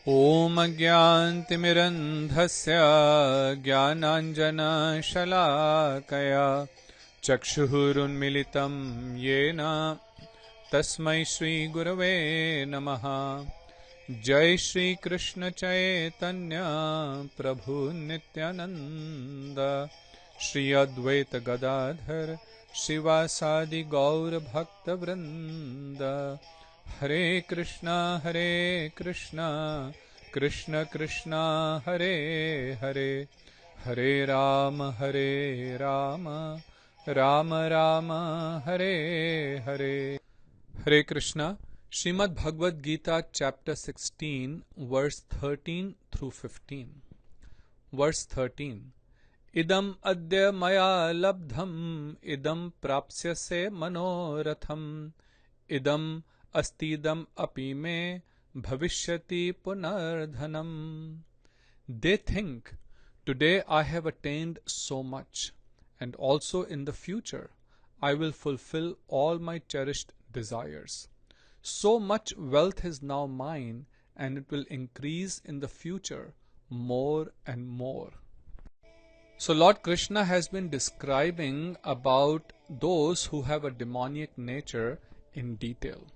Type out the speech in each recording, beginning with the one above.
ॐ अज्ञानतिमिरन्धस्य ज्ञानाञ्जनशलाकया चक्षुरुन्मिलितं येन तस्मै श्रीगुरवे नमः। जय श्री कृष्ण चैतन्य प्रभु नित्यानंद श्री अद्वैत गदाधर शिवासादि गौर भक्त वृंद। हरे कृष्णा कृष्ण कृष्ण हरे हरे, हरे राम राम राम हरे हरे। हरे Krishna. Srimad Bhagavad Gita chapter 16 verse 13 through 15. Verse 13. Idam adya maya labdham idam prapsyase manoratham idam astidam api me bhavishyati punardhanam. They think, today I have attained so much, and also in the future I will fulfill all my cherished desires. So much wealth is now mine, and it will increase in the future more and more. So Lord Krishna has been describing about those who have a demoniac nature in detail.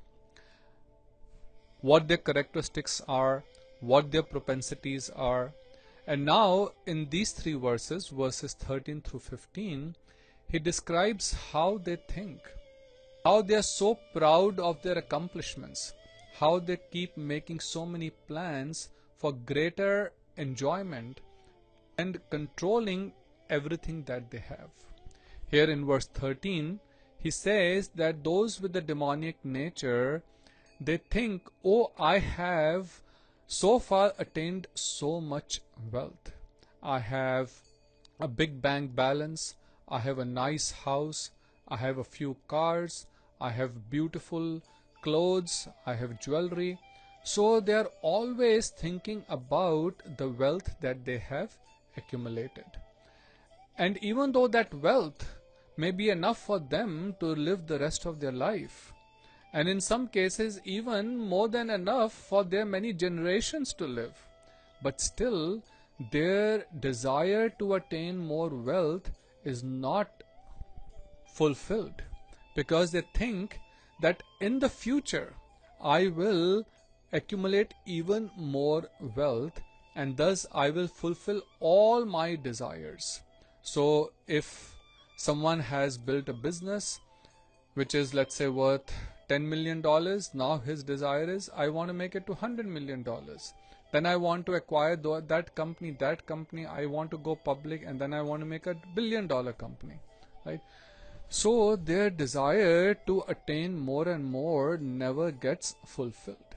What their characteristics are, what their propensities are. And now in these three verses, verses 13 through 15, he describes how they think. How they are so proud of their accomplishments, how they keep making so many plans for greater enjoyment and controlling everything that they have. Here in verse 13, he says that those with the demoniac nature, they think, oh, I have so far attained so much wealth. I have a big bank balance, I have a nice house, I have a few cars, I have beautiful clothes, I have jewelry. So they are always thinking about the wealth that they have accumulated. And even though that wealth may be enough for them to live the rest of their life, and in some cases even more than enough for their many generations to live, but still their desire to attain more wealth is not fulfilled, because they think that in the future I will accumulate even more wealth, and thus I will fulfill all my desires. So if someone has built a business which is, let's say, worth $10 million, now his desire is, I want to make it to $100 million. Then I want to acquire that company, I want to go public, and then I want to make a $1 billion company, right? So their desire to attain more and more never gets fulfilled.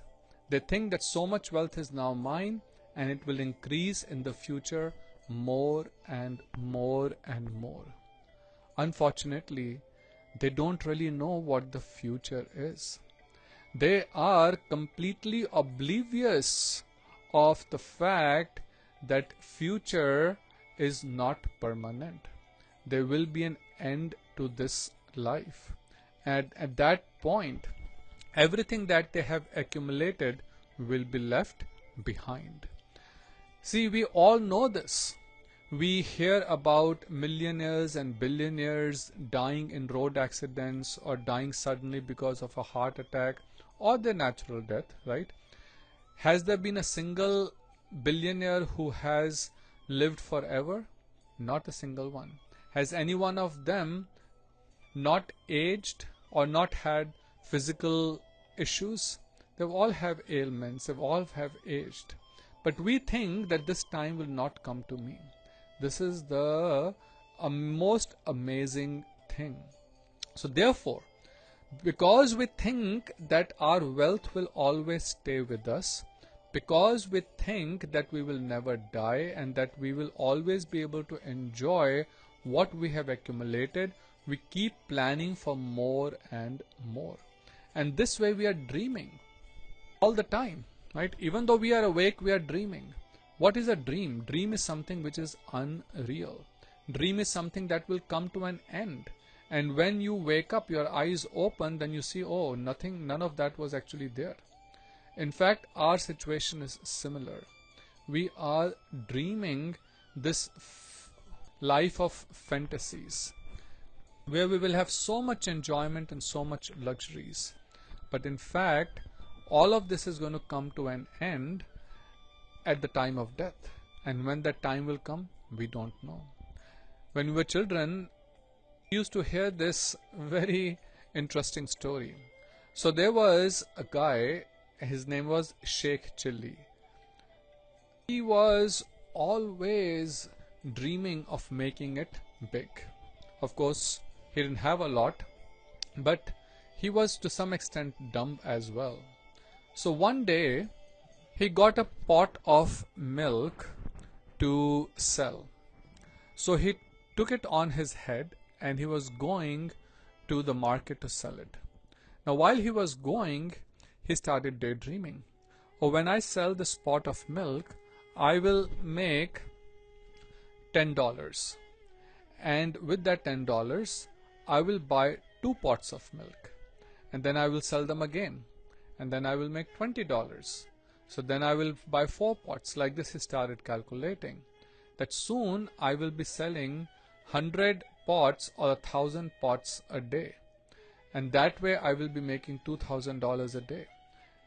They think that so much wealth is now mine, and it will increase in the future more and more and more. Unfortunately, they don't really know what the future is. They are completely oblivious of the fact that future is not permanent. There will be an end to this life, and at that point everything that they have accumulated will be left behind. See, we all know this. We hear about millionaires and billionaires dying in road accidents or dying suddenly because of a heart attack or their natural death, right? Has there been a single billionaire who has lived forever? Not a single one. Has any one of them not aged or not had physical issues? They all have ailments, they all have aged. But we think that this time will not come to me. This is the most amazing thing. So therefore, because we think that our wealth will always stay with us, because we think that we will never die and that we will always be able to enjoy what we have accumulated, we keep planning for more and more. And this way we are dreaming all the time, right? Even though we are awake, we are dreaming. What is a dream? Dream is something which is unreal. Dream is something that will come to an end. And when you wake up, your eyes open, then you see, oh, none of that was actually there. In fact, our situation is similar. We are dreaming this life of fantasies where we will have so much enjoyment and so much luxuries. But in fact, all of this is going to come to an end at the time of death. And when that time will come, we don't know. When we were children, we used to hear this very interesting story. So there was a guy, his name was Sheikh Chilli. He was always dreaming of making it big. Of course, he didn't have a lot, but he was to some extent dumb as well. So one day, he got a pot of milk to sell. So he took it on his head and he was going to the market to sell it. Now while he was going, he started daydreaming. Oh, when I sell this pot of milk, I will make $10. And with that $10, I will buy 2 pots of milk. And then I will sell them again. And then I will make $20. So then I will buy 4 pots. Like this he started calculating. That soon I will be selling 100 pots or 1,000 pots a day. And that way I will be making $2,000 a day.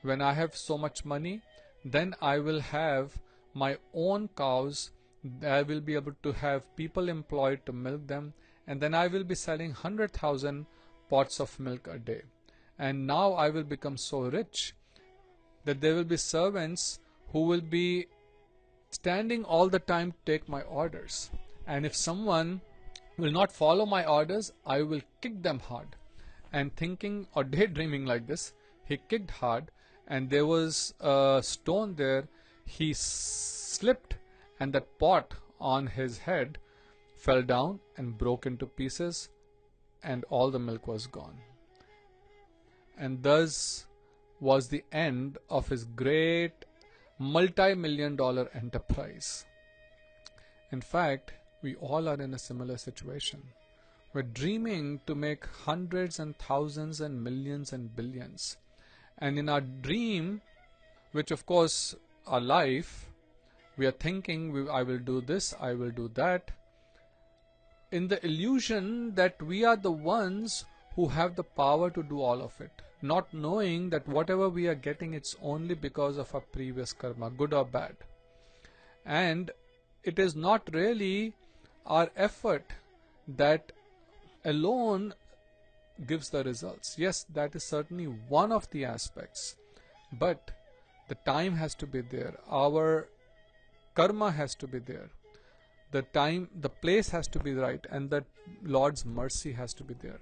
When I have so much money, then I will have my own cows. I will be able to have people employed to milk them. And then I will be selling 100,000 pots of milk a day. And now I will become so rich that there will be servants who will be standing all the time to take my orders. And if someone will not follow my orders, I will kick them hard. And thinking or daydreaming like this, he kicked hard and there was a stone there. He slipped and that pot on his head fell down and broke into pieces and all the milk was gone. And thus was the end of his great multi-million-dollar enterprise. In fact, we all are in a similar situation. We're dreaming to make hundreds and thousands and millions and billions. And in our dream, which of course our life, we are thinking, I will do this, I will do that, in the illusion that we are the ones who have the power to do all of it, not knowing that whatever we are getting, it's only because of our previous karma, good or bad. And it is not really our effort that alone gives the results. Yes, that is certainly one of the aspects, but the time has to be there. Our karma has to be there. The time, the place has to be right, and the Lord's mercy has to be there.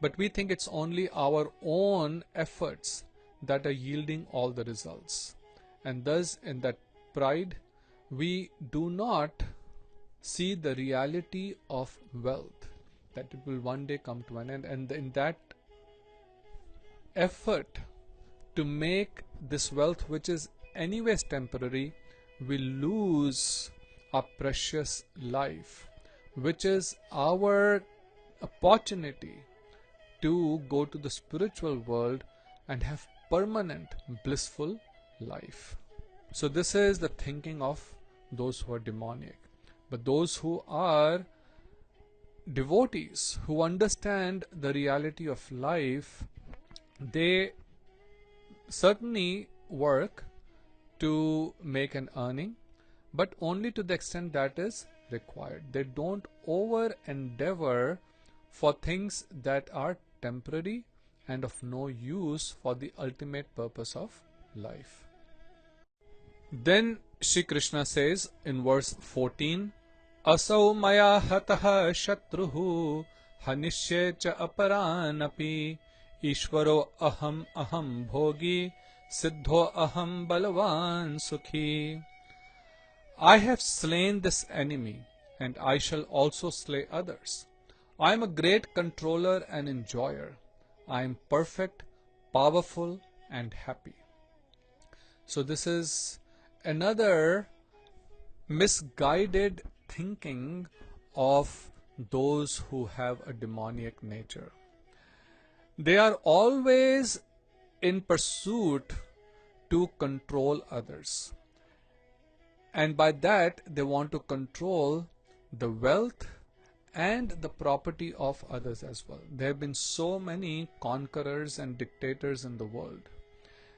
But we think it's only our own efforts that are yielding all the results. And thus, in that pride, we do not see the reality of wealth, that it will one day come to an end. And in that effort to make this wealth, which is anyways temporary, we lose our precious life, which is our opportunity to go to the spiritual world and have permanent blissful life. So this is the thinking of those who are demoniac. But those who are devotees, who understand the reality of life, they certainly work to make an earning, but only to the extent that is required. They don't over endeavor for things that are temporary and of no use for the ultimate purpose of life. Then Shri Krishna says in verse 14, Asau maya hatah shatruhu hanishye cha aparanapi Ishvaro aham aham bhogi siddho aham balavan sukhi. I have slain this enemy, and I shall also slay others. I am a great controller and enjoyer. I am perfect, powerful, and happy. So this is another misguided thinking of those who have a demoniac nature. They are always in pursuit to control others. And by that, they want to control the wealth and the property of others as well. There have been so many conquerors and dictators in the world.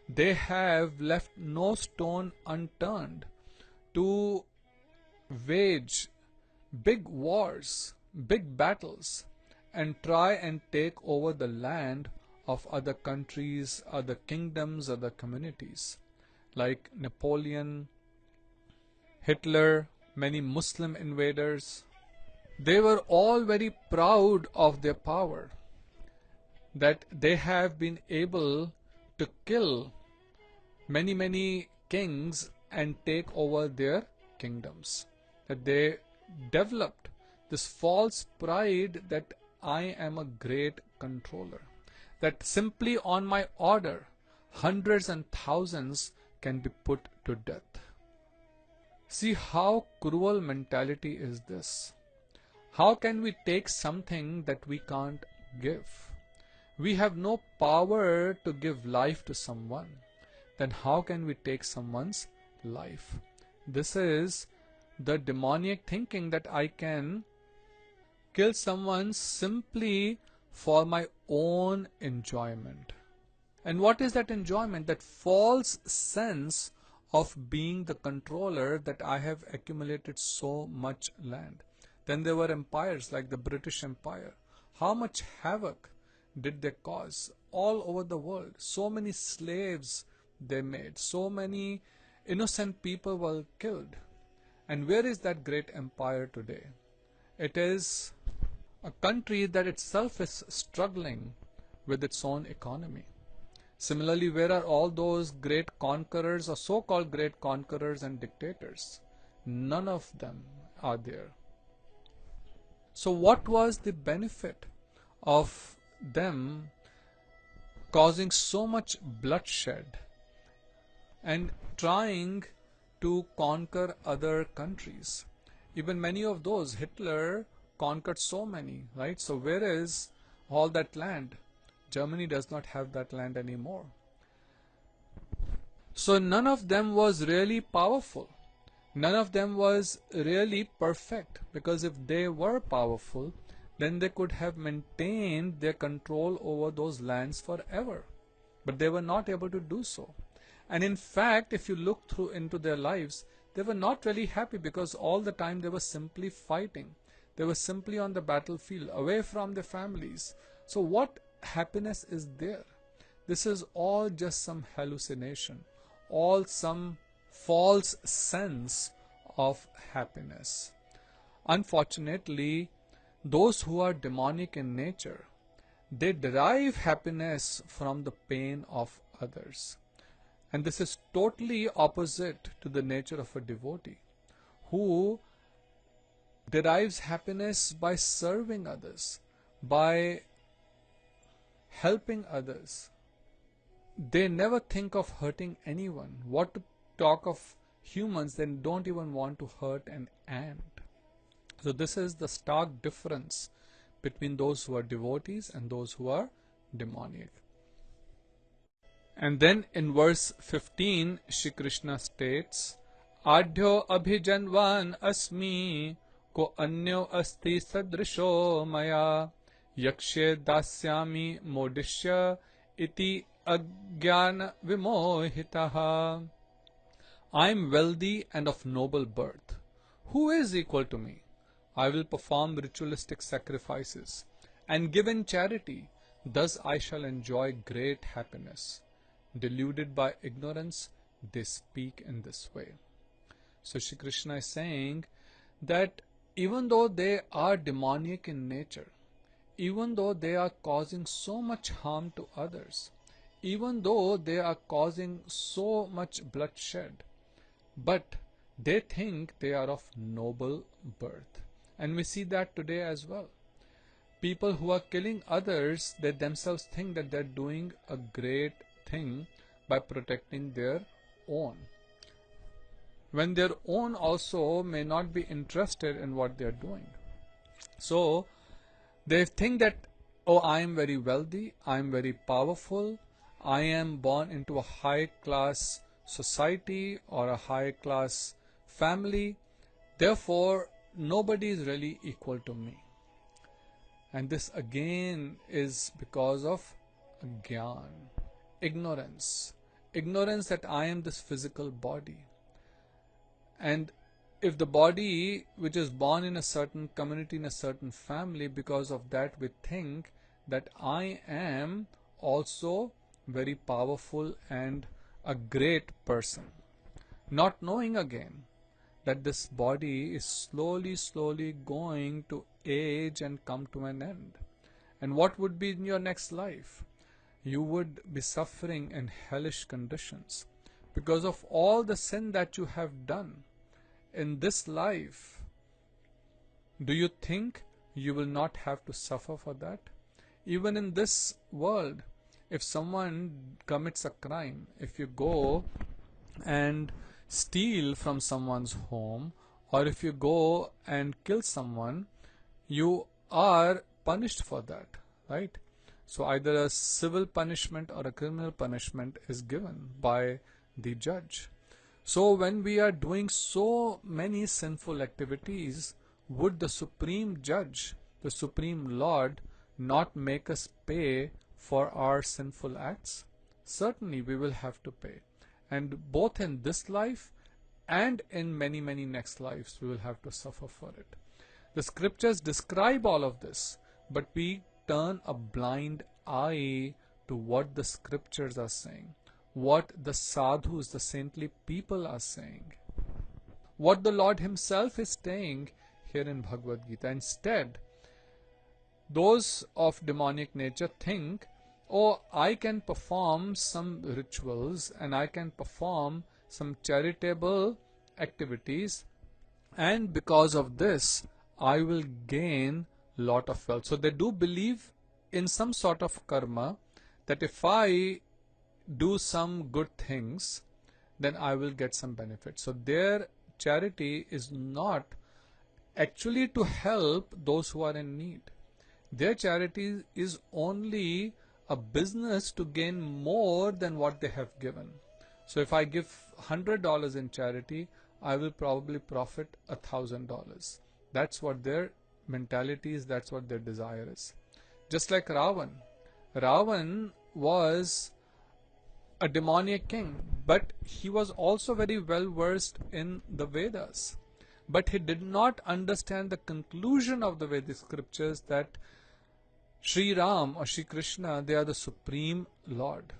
They have left no stone unturned to wage big wars, big battles, and try and take over the land of other countries, other kingdoms, other communities, like Napoleon, Hitler, many Muslim invaders. They were all very proud of their power, that they have been able to kill many kings and take over their kingdoms. That they developed this false pride that I am a great controller, that simply on my order hundreds and thousands can be put to death. See how cruel mentality is this. How can we take something that we can't give? We have no power to give life to someone. Then how can we take someone's life? This is the demoniac thinking, that I can kill someone simply for my own enjoyment. And what is that enjoyment? That false sense of being the controller, that I have accumulated so much land. Then there were empires like the British Empire. How much havoc did they cause all over the world? So many slaves they made. So many innocent people were killed. And where is that great empire today? It is a country that itself is struggling with its own economy. Similarly, where are all those great conquerors or so-called great conquerors and dictators? None of them are there. So what was the benefit of them causing so much bloodshed and trying to conquer other countries? Even many of those, Hitler conquered so many, right? So where is all that land? Germany does not have that land anymore. So none of them was really powerful. None of them was really perfect, because if they were powerful, then they could have maintained their control over those lands forever. But they were not able to do so. And in fact, if you look through into their lives, they were not really happy, because all the time they were simply fighting. They were simply on the battlefield, away from their families. So what happiness is there? This is all just some hallucination, all some false sense of happiness. Unfortunately, those who are demonic in nature, they derive happiness from the pain of others. And this is totally opposite to the nature of a devotee, who derives happiness by serving others, by helping others. They never think of hurting anyone. What to talk of humans, they don't even want to hurt an ant. So this is the stark difference between those who are devotees and those who are demoniac. And then in verse 15, Shri Krishna states, Adhyo abhijanvan asmi ko anyo asti sadrisho maya yakshe dasyami modishya iti ajnana vimohitaha. I am wealthy and of noble birth. Who is equal to me? I will perform ritualistic sacrifices and give in charity. Thus I shall enjoy great happiness. Deluded by ignorance, they speak in this way. So Shri Krishna is saying that even though they are demoniac in nature, even though they are causing so much harm to others, even though they are causing so much bloodshed, but they think they are of noble birth. And we see that today as well. People who are killing others, they themselves think that they're doing a great thing by protecting their own, when their own also may not be interested in what they're doing. So they think that, oh, I am very wealthy, I am very powerful, I am born into a high class society or a high class family, therefore nobody is really equal to me. And this again is because of gyan, ignorance. Ignorance that I am this physical body. And if the body which is born in a certain community, in a certain family, because of that we think that I am also very powerful and a great person, not knowing again that this body is slowly going to age and come to an end. And what would be in your next life? You would be suffering in hellish conditions because of all the sin that you have done in this life. Do you think you will not have to suffer for that? Even in this world, if someone commits a crime, if you go and steal from someone's home, or if you go and kill someone, you are punished for that, right? So either a civil punishment or a criminal punishment is given by the judge. So when we are doing so many sinful activities, would the Supreme Judge, the Supreme Lord, not make us pay for our sinful acts? Certainly we will have to pay. And both in this life and in many next lives we will have to suffer for it. The scriptures describe all of this, but we turn a blind eye to what the scriptures are saying, what the sadhus, the saintly people are saying, what the Lord himself is saying here in Bhagavad Gita. Instead, those of demonic nature think, oh, I can perform some rituals and I can perform some charitable activities, and because of this I will gain lot of wealth. So they do believe in some sort of karma, that if I do some good things, then I will get some benefit. So their charity is not actually to help those who are in need. Their charity is only a business to gain more than what they have given. So if I give $100 in charity, I will probably profit $1,000. That's what their mentality is, that's what their desire is. Just like Ravan. Ravan was a demoniac king, but he was also very well versed in the Vedas. But he did not understand the conclusion of the Vedic scriptures, that Sri Ram or Sri Krishna, they are the Supreme Lord.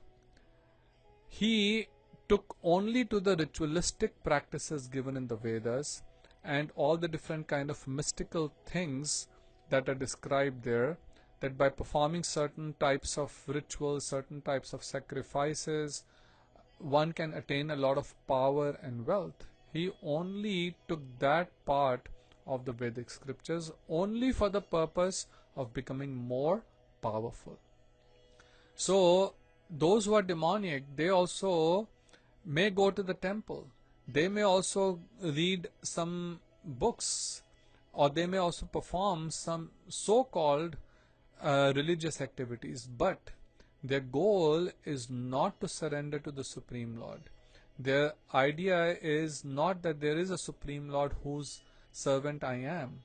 He took only to the ritualistic practices given in the Vedas and all the different kind of mystical things that are described there, that by performing certain types of rituals, certain types of sacrifices, one can attain a lot of power and wealth. He only took that part of the Vedic scriptures only for the purpose of becoming more powerful. So those who are demoniac, they also may go to the temple. They may also read some books, or they may also perform some so-called religious activities, but their goal is not to surrender to the Supreme Lord. Their idea is not that there is a Supreme Lord whose servant I am.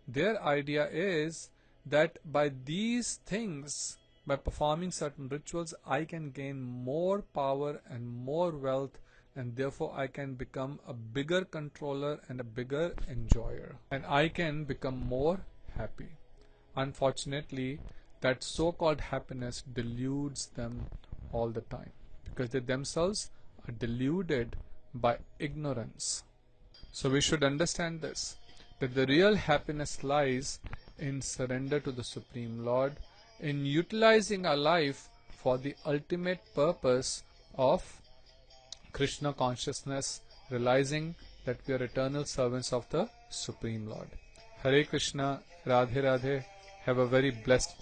Their idea is that by these things, by performing certain rituals, I can gain more power and more wealth, and therefore I can become a bigger controller and a bigger enjoyer, and I can become more happy. Unfortunately, that so-called happiness deludes them all the time, because they themselves are deluded by ignorance. So we should understand this, that the real happiness lies in surrender to the Supreme Lord, in utilizing our life for the ultimate purpose of Krishna consciousness, realizing that we are eternal servants of the Supreme Lord. Hare Krishna, Radhe Radhe. Have a very blessed